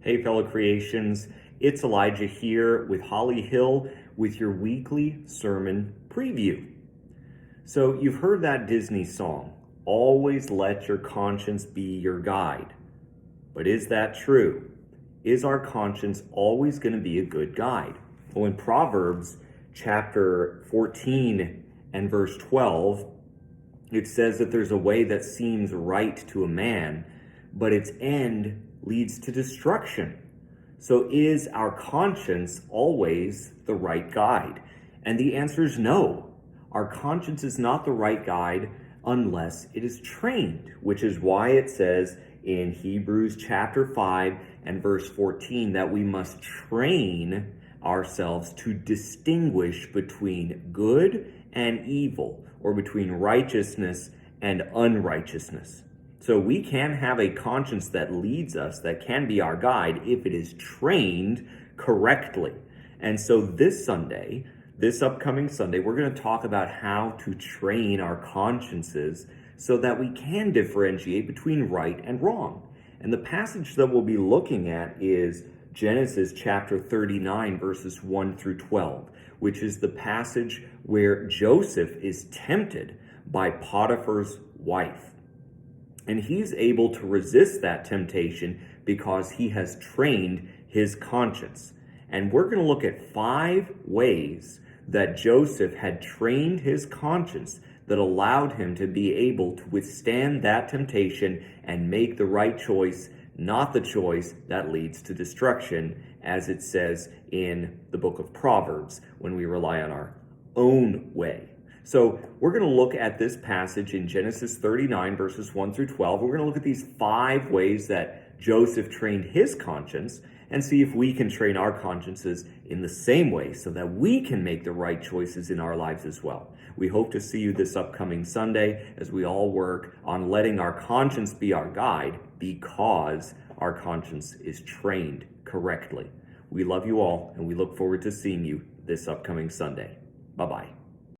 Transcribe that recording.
Hey, fellow creations, it's Elijah here with Holly Hill with your weekly sermon preview. So, you've heard that Disney song, always let your conscience be your guide. But is that true? Is our conscience always going to be a good guide? Well, in Proverbs chapter 14 and verse 12, it says that there's a way that seems right to a man, but its end leads to destruction. So is our conscience always the right guide? And the answer is no. Our conscience is not the right guide unless it is trained, which is why it says in Hebrews chapter 5 and verse 14 that we must train ourselves to distinguish between good and evil, or between righteousness and unrighteousness. So we can have a conscience that leads us, that can be our guide, if it is trained correctly. And so this upcoming Sunday, we're going to talk about how to train our consciences so that we can differentiate between right and wrong. And the passage that we'll be looking at is Genesis chapter 39, verses 1 through 12, which is the passage where Joseph is tempted by Potiphar's wife. And he's able to resist that temptation because he has trained his conscience. And we're going to look at 5 ways that Joseph had trained his conscience that allowed him to be able to withstand that temptation and make the right choice, not the choice that leads to destruction, as it says in the book of Proverbs, when we rely on our own way. So we're going to look at this passage in Genesis 39, verses 1 through 12. We're going to look at these 5 ways that Joseph trained his conscience and see if we can train our consciences in the same way so that we can make the right choices in our lives as well. We hope to see you this upcoming Sunday as we all work on letting our conscience be our guide because our conscience is trained correctly. We love you all, and we look forward to seeing you this upcoming Sunday. Bye-bye.